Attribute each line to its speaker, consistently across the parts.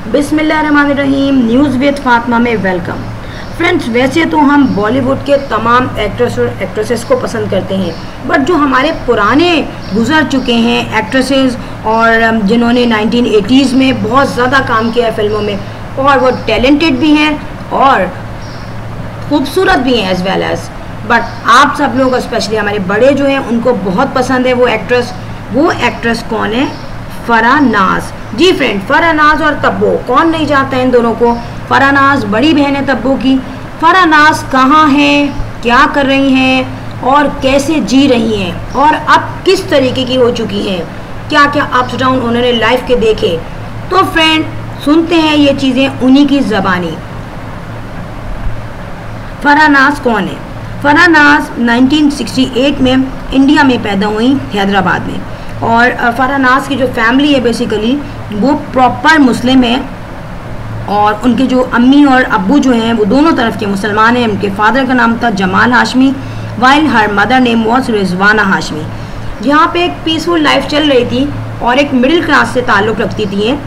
Speaker 1: बिस्मिल्लाहिर्रहमानिर्रहीम। News with Fatima में welcome. Friends, वैसे तो हम बॉलीवुड के तमाम एक्ट्रेस और एक्ट्रेसेस को पसंद करते हैं, बट जो हमारे पुराने गुजर चुके हैं एक्ट्रेसेस और जिन्होंने 1980s में बहुत ज़्यादा काम किया है फिल्मों में, और वो टैलेंटेड भी हैं और खूबसूरत भी हैं एज वेल एज, बट आप सब लोग स्पेशली हमारे बड़े जो हैं उनको बहुत पसंद है वो एक्ट्रेस कौन है? फराह नाज। जी फ्रेंड, फराह नाज और तब्बू, कौन नहीं जानता है इन दोनों को। फराह नाज बड़ी बहन है तब्बू की। फराह नाज कहाँ हैं, क्या कर रही हैं और कैसे जी रही हैं और अब किस तरीके की हो चुकी हैं, क्या क्या अप्स डाउन उन्होंने लाइफ के देखे। तो फ्रेंड सुनते हैं ये चीज़ें उन्हीं की ज़बानी। फराह नाज कौन है? फराह नाज 1968 में इंडिया में पैदा हुई, हैदराबाद में। और फराह नाज की जो फैमिली है बेसिकली वो प्रॉपर मुस्लिम है, और उनके जो अम्मी और अब्बू जो हैं वो दोनों तरफ के मुसलमान हैं। उनके फादर का नाम था Jamal Hashmi, while her mother name was Rizwana Hashmi. यहाँ पे एक पीसफुल लाइफ चल रही थी और एक मिडिल क्लास से ताल्लुक़ रखती थी।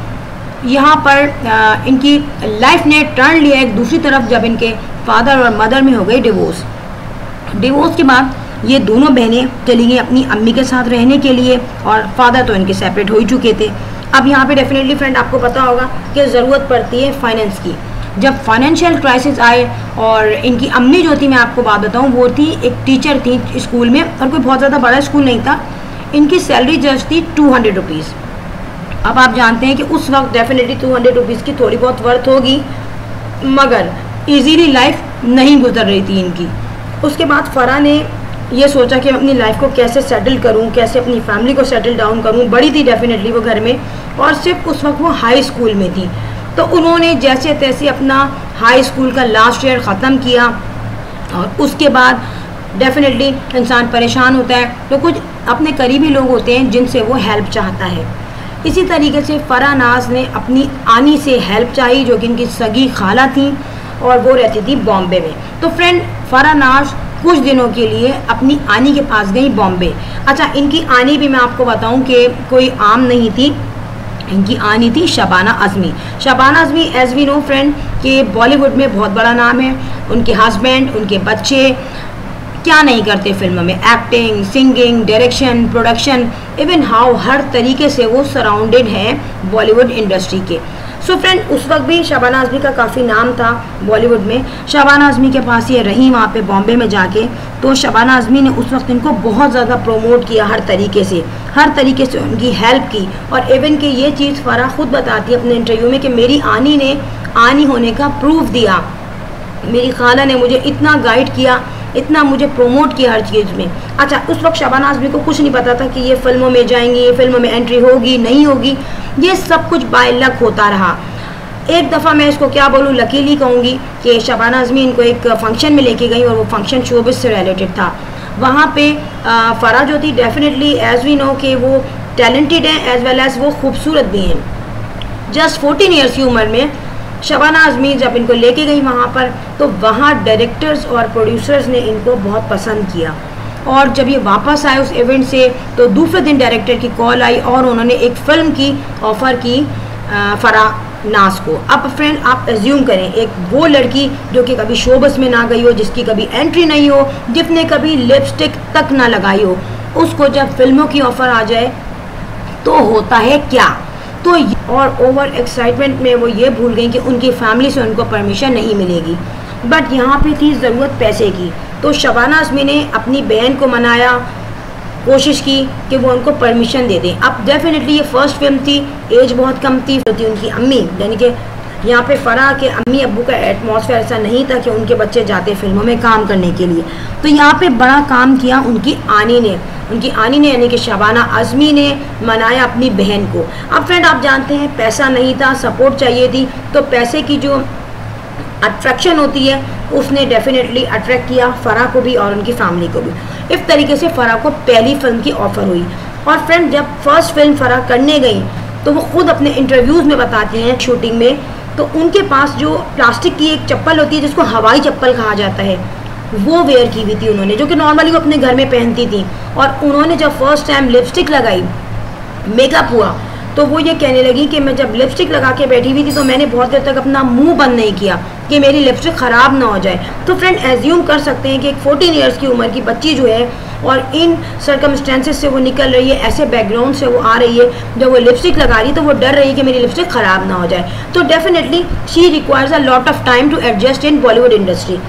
Speaker 1: यहाँ पर इनकी लाइफ ने टर्न लिया एक दूसरी तरफ जब इनके फादर और मदर में हो गई डिवोर्स के बाद ये दोनों बहनें चली गई अपनी अम्मी के साथ रहने के लिए, और फादर तो इनके सेपरेट हो ही चुके थे। अब यहाँ पे डेफिनेटली फ्रेंड आपको पता होगा कि ज़रूरत पड़ती है फाइनेंस की। जब फाइनेंशियल क्राइसिस आए, और इनकी अम्मी जो थी, मैं आपको बात बताऊँ, वो थी एक टीचर थी स्कूल में, और कोई बहुत ज़्यादा बड़ा स्कूल नहीं था। इनकी सैलरी जस्ट थी 200 रुपीज़। अब आप जानते हैं कि उस वक्त डेफिनेटली 200 रुपीज़ की थोड़ी बहुत वर्थ होगी, मगर ईजीली लाइफ नहीं गुजर रही थी इनकी। उसके बाद फराह ने ये सोचा कि अपनी लाइफ को कैसे सेटल करूं, कैसे अपनी फैमिली को सेटल डाउन करूं। बड़ी थी डेफिनेटली वो घर में, और सिर्फ उस वक्त वो हाई स्कूल में थी। तो उन्होंने जैसे तैसे अपना हाई स्कूल का लास्ट ईयर ख़त्म किया, और उसके बाद डेफिनेटली इंसान परेशान होता है तो कुछ अपने करीबी लोग होते हैं जिनसे वो हेल्प चाहता है। इसी तरीके से फराह नाज ने अपनी आनी से हेल्प चाही, जो कि इनकी सगी खाला थी, और वो रहती थी बॉम्बे में। तो फ्रेंड फराह नाज कुछ दिनों के लिए अपनी आनी के पास गई बॉम्बे। अच्छा, इनकी आनी भी मैं आपको बताऊं कि कोई आम नहीं थी, इनकी आनी थी Shabana Azmi. Shabana Azmi as we know friend कि बॉलीवुड में बहुत बड़ा नाम है। उनके हस्बैंड, उनके बच्चे क्या नहीं करते फिल्म में, acting, singing, direction, production, even how हर तरीके से वो सराउंडेड हैं बॉलीवुड इंडस्ट्री के। सो फ्रेंड उस वक्त भी शबाना आज़मी का काफ़ी नाम था बॉलीवुड में। शबाना आज़मी के पास ये रही वहाँ पे बॉम्बे में जाके, तो शबाना आज़मी ने उस वक्त इनको बहुत ज़्यादा प्रमोट किया हर तरीके से उनकी हेल्प की। और इवन कि ये चीज़ फराह खुद बताती है अपने इंटरव्यू में कि मेरी आनी ने आनी होने का प्रूफ दिया, मेरी खाला ने मुझे इतना गाइड किया, इतना मुझे प्रमोट किया हर चीज़ में। अच्छा, उस वक्त शबाना आज़मी को कुछ नहीं पता था कि ये फिल्मों में जाएंगी, ये फिल्मों में एंट्री होगी नहीं होगी, ये सब कुछ बाय लक होता रहा। एक दफ़ा मैं इसको क्या बोलूँ, लकीली कहूँगी कि शबाना आज़मी इनको एक फंक्शन में लेके गई, और वो फंक्शन शोबिज़ से रिलेटेड था। वहाँ पे फराह जो थी डेफिनेटली एज वी नो कि वो टैलेंटेड हैं एज वेल एज वो खूबसूरत भी हैं। जस्ट 14 ईयर्स की उम्र में शबाना आज़मी जब इनको लेके गई वहाँ पर, तो वहाँ डायरेक्टर्स और प्रोड्यूसर्स ने इनको बहुत पसंद किया, और जब ये वापस आए उस इवेंट से तो दूसरे दिन डायरेक्टर की कॉल आई और उन्होंने एक फ़िल्म की ऑफ़र की फराह नाज को। अब फ्रेंड आप एज्यूम करें, एक वो लड़की जो कि कभी शोबिज़ में ना गई हो, जिसकी कभी एंट्री नहीं हो, जिसने कभी लिपस्टिक तक ना लगाई हो, उसको जब फिल्मों की ऑफ़र आ जाए तो होता है क्या। तो और ओवर एक्साइटमेंट में वो ये भूल गई कि उनकी फैमिली से उनको परमिशन नहीं मिलेगी, बट यहाँ पे थी ज़रूरत पैसे की। तो शबाना आज़मी ने अपनी बहन को मनाया, कोशिश की कि वो उनको परमिशन दे दें। अब डेफिनेटली ये फर्स्ट फिल्म थी, एज बहुत कम थी उनकी अम्मी, यानी कि यहाँ पे फराह के अम्मी अब्बू का एटमॉस्फेयर ऐसा नहीं था कि उनके बच्चे जाते फिल्मों में काम करने के लिए। तो यहाँ पे बड़ा काम किया उनकी आनी ने यानी कि शबाना आज़मी ने मनाया अपनी बहन को। अब फ्रेंड आप जानते हैं पैसा नहीं था, सपोर्ट चाहिए थी, तो पैसे की जो अट्रैक्शन होती है उसने डेफिनेटली अट्रैक्ट किया फराह को भी और उनकी फैमिली को भी। इस तरीके से फराह को पहली फिल्म की ऑफ़र हुई। और फ्रेंड जब फर्स्ट फिल्म फराह करने गई तो वो खुद अपने इंटरव्यूज़ में बताती हैं शूटिंग में, तो उनके पास जो प्लास्टिक की एक चप्पल होती है जिसको हवाई चप्पल कहा जाता है, वो वेयर की हुई थी उन्होंने, जो कि नॉर्मली वो अपने घर में पहनती थी। और उन्होंने जब फर्स्ट टाइम लिपस्टिक लगाई, मेकअप हुआ, तो वो ये कहने लगी कि मैं जब लिपस्टिक लगा के बैठी हुई थी तो मैंने बहुत देर तक अपना मुंह बंद नहीं किया कि मेरी लिपस्टिक ख़राब ना हो जाए। तो फ्रेंड एज्यूम कर सकते हैं कि एक 14 ईयर्स की उम्र की बच्ची जो है और इन सर्कमस्टेंसेस से वो निकल रही है, ऐसे बैकग्राउंड से वो आ रही है, जब वो लिपस्टिक लगा रही है तो वो डर रही है कि मेरी लिपस्टिक ख़राब ना हो जाए। तो definitely she requires a lot of time to adjust in Bollywood industry.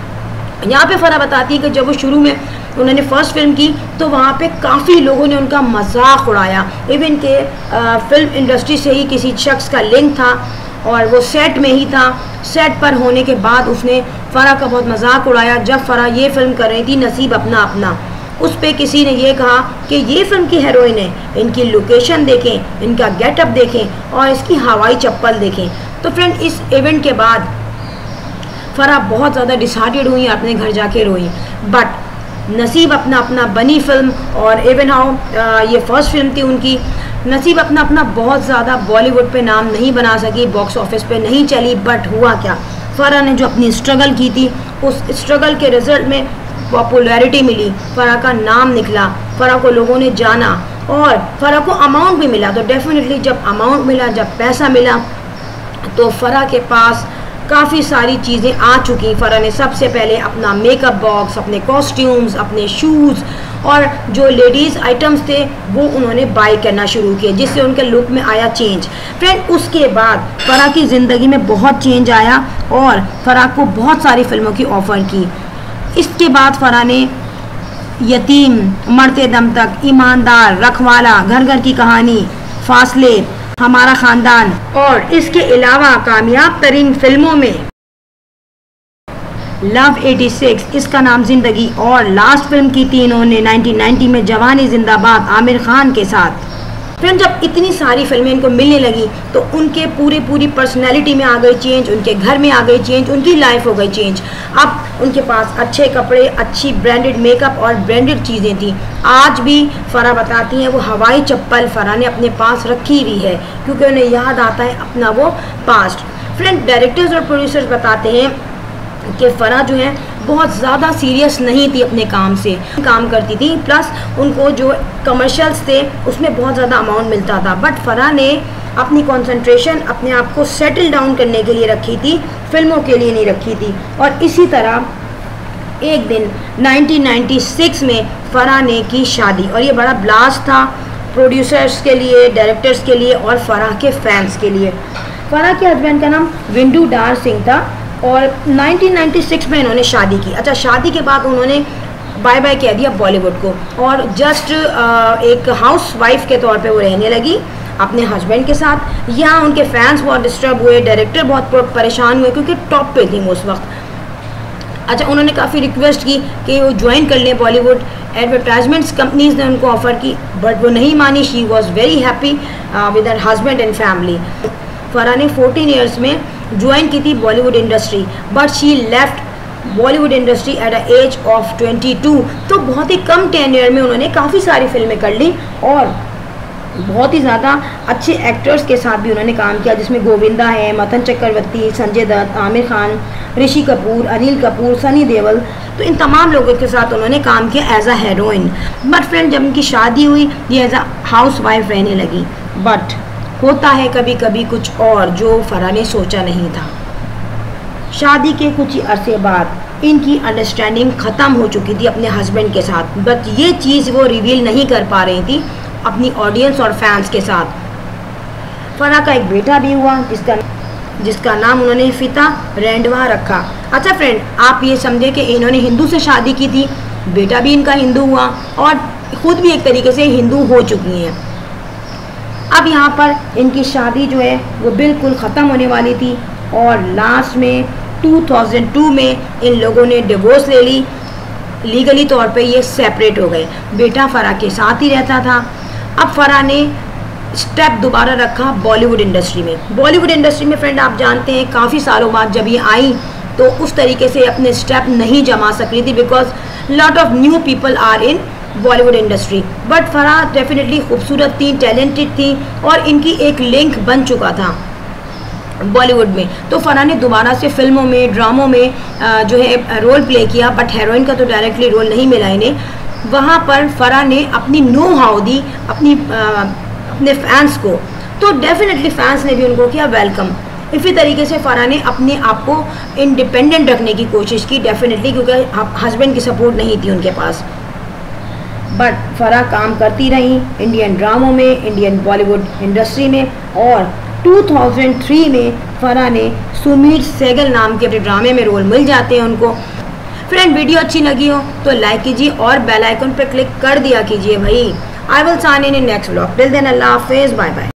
Speaker 1: यहाँ पे फराह बताती है कि जब वो शुरू में उन्होंने फर्स्ट फिल्म की तो वहाँ पे काफ़ी लोगों ने उनका मजाक उड़ाया, इवन के फिल्म इंडस्ट्री से ही किसी शख्स का लिंक था और वो सेट में ही था। सेट पर होने के बाद उसने फराह का बहुत मजाक उड़ाया। जब फराह ये फिल्म कर रही थी नसीब अपना अपना, उस पर किसी ने ये कहा कि ये फिल्म की हीरोइन है, इनकी लोकेशन देखें, इनका गेटअप देखें और इसकी हवाई चप्पल देखें। तो फ्रेंड इस इवेंट के बाद फराह बहुत ज़्यादा डिसहार्टेड हुई, अपने घर जाके रोई। बट नसीब अपना अपना बनी फिल्म और इवन हाउ ये फर्स्ट फिल्म थी उनकी, नसीब अपना अपना बहुत ज़्यादा बॉलीवुड पे नाम नहीं बना सकी, बॉक्स ऑफिस पे नहीं चली। बट हुआ क्या, फराह ने जो अपनी स्ट्रगल की थी उस स्ट्रगल के रिजल्ट में पॉपुलैरिटी मिली, फराह का नाम निकला, फराह को लोगों ने जाना और फराह को अमाउंट भी मिला। तो डेफिनेटली जब अमाउंट मिला, जब पैसा मिला तो फराह के पास काफ़ी सारी चीज़ें आ चुकी। फराह ने सबसे पहले अपना मेकअप बॉक्स, अपने कॉस्ट्यूम्स, अपने शूज़ और जो लेडीज़ आइटम्स थे वो उन्होंने बाय करना शुरू किए, जिससे उनके लुक में आया चेंज। फ्रेंड उसके बाद फराह की ज़िंदगी में बहुत चेंज आया और फराह को बहुत सारी फिल्मों की ऑफ़र की। इसके बाद फराह ने यतीम, मरते दम तक, ईमानदार, रखवाला, घर घर की कहानी, फासले, हमारा ख़ानदान और इसके अलावा कामयाब तरीन फिल्मों में लव 86, इसका नाम ज़िंदगी और लास्ट फिल्म की थी इन्होंने 1990 में जवानी जिंदाबाद आमिर खान के साथ। फिर जब इतनी सारी फिल्में इनको मिलने लगी तो उनके पूरी पर्सनैलिटी में आ गई चेंज, उनके घर में आ गई चेंज, उनकी लाइफ हो गई चेंज। अब उनके पास अच्छे कपड़े, अच्छी ब्रांडेड मेकअप और ब्रांडेड चीज़ें थी। आज भी फराह बताती हैं वो हवाई चप्पल फराह ने अपने पास रखी हुई है क्योंकि उन्हें याद आता है अपना वो पास्ट। फ्रेंड डायरेक्टर्स और प्रोड्यूसर्स बताते हैं कि फराह जो है बहुत ज़्यादा सीरियस नहीं थी अपने काम से, काम करती थी, प्लस उनको जो कमर्शियल्स थे उसमें बहुत ज़्यादा अमाउंट मिलता था। बट फराह ने अपनी कंसंट्रेशन अपने आप को सेटल डाउन करने के लिए रखी थी, फिल्मों के लिए नहीं रखी थी। और इसी तरह एक दिन 1996 में फराह ने की शादी और ये बड़ा ब्लास्ट था प्रोड्यूसर्स के लिए, डायरेक्टर्स के लिए और फराह के फैंस के लिए। फराह के हस्बैंड का नाम विंडू डार सिंह था और 1996 में इन्होंने शादी की। अच्छा, शादी के बाद उन्होंने बाय बाय कह दिया बॉलीवुड को और जस्ट एक हाउस वाइफ के तौर पे वो रहने लगी अपने हस्बैंड के साथ। यहाँ उनके फैंस बहुत डिस्टर्ब हुए, डायरेक्टर बहुत परेशान हुए क्योंकि टॉप पे थी वो उस वक्त। अच्छा, उन्होंने काफ़ी रिक्वेस्ट की कि वो ज्वाइन कर लें बॉलीवुड, एडवर्टाइजमेंट्स कंपनीज ने उनको ऑफ़र की बट वो नहीं मानी। She was very happy with her husband and family. Farah ने 14 ईयर्स में ज्वाइन की थी Bollywood industry but she left Bollywood industry at a age of 22। तो बहुत ही कम टेन्योर में उन्होंने काफ़ी सारी फिल्में कर ली और बहुत ही ज़्यादा अच्छे एक्टर्स के साथ भी उन्होंने काम किया, जिसमें गोविंदा है, मथन चक्रवर्ती, संजय दत्त, आमिर खान, ऋषि कपूर, अनिल कपूर, सनी देओल। तो इन तमाम लोगों के साथ उन्होंने काम किया as a heroine. But friend जब उनकी शादी हुई ये एज अ हाउस वाइफ रहने लगी। बट होता है कभी कभी कुछ और जो फराह ने सोचा नहीं था। शादी के कुछ ही अरसे बाद इनकी अंडरस्टैंडिंग ख़त्म हो चुकी थी अपने हस्बैंड के साथ, बट ये चीज़ वो रिवील नहीं कर पा रही थी अपनी ऑडियंस और फैंस के साथ। फराह का एक बेटा भी हुआ जिसका नाम उन्होंने फिता रेंडवा रखा। अच्छा फ्रेंड, आप ये समझे कि इन्होंने हिंदू से शादी की थी, बेटा भी इनका हिंदू हुआ और ख़ुद भी एक तरीके से हिंदू हो चुकी हैं। अब यहाँ पर इनकी शादी जो है वो बिल्कुल ख़त्म होने वाली थी और लास्ट में 2002 में इन लोगों ने डिवोर्स ले ली। लीगली तौर पे ये सेपरेट हो गए। बेटा फराह के साथ ही रहता था। अब फराह ने स्टेप दोबारा रखा बॉलीवुड इंडस्ट्री में। बॉलीवुड इंडस्ट्री में फ्रेंड आप जानते हैं काफ़ी सालों बाद जब ये आई तो उस तरीके से अपने स्टेप नहीं जमा सक रही थी because lot of new people are in Bollywood industry. But Farah definitely खूबसूरत थी, टैलेंटेड थी और इनकी एक लिंक बन चुका था बॉलीवुड में। तो फराह ने दोबारा से फिल्मों में, ड्रामों में जो है रोल प्ले किया बट हीरोइन का तो डायरेक्टली रोल नहीं मिला इन्हें। वहाँ पर फराह ने अपनी नो हाउ दी अपने फैंस को तो डेफिनेटली फैंस ने भी उनको किया वेलकम। इसी तरीके से फराह ने अपने आप को इंडिपेंडेंट रखने की कोशिश की डेफिनेटली, क्योंकि हस्बैंड की सपोर्ट नहीं थी उनके पास। बट फराह काम करती रही इंडियन ड्रामों में, इंडियन बॉलीवुड इंडस्ट्री में, और 2003 में फराह ने सुमीर सेगल नाम के अपने ड्रामे में रोल मिल जाते हैं उनको। फ्रेंड, वीडियो अच्छी लगी हो तो लाइक कीजिए और बेल आइकन पर क्लिक कर दिया कीजिए भाई। I will sign in next vlog. Till then अल्लाह हाफिज़, बाय बाय।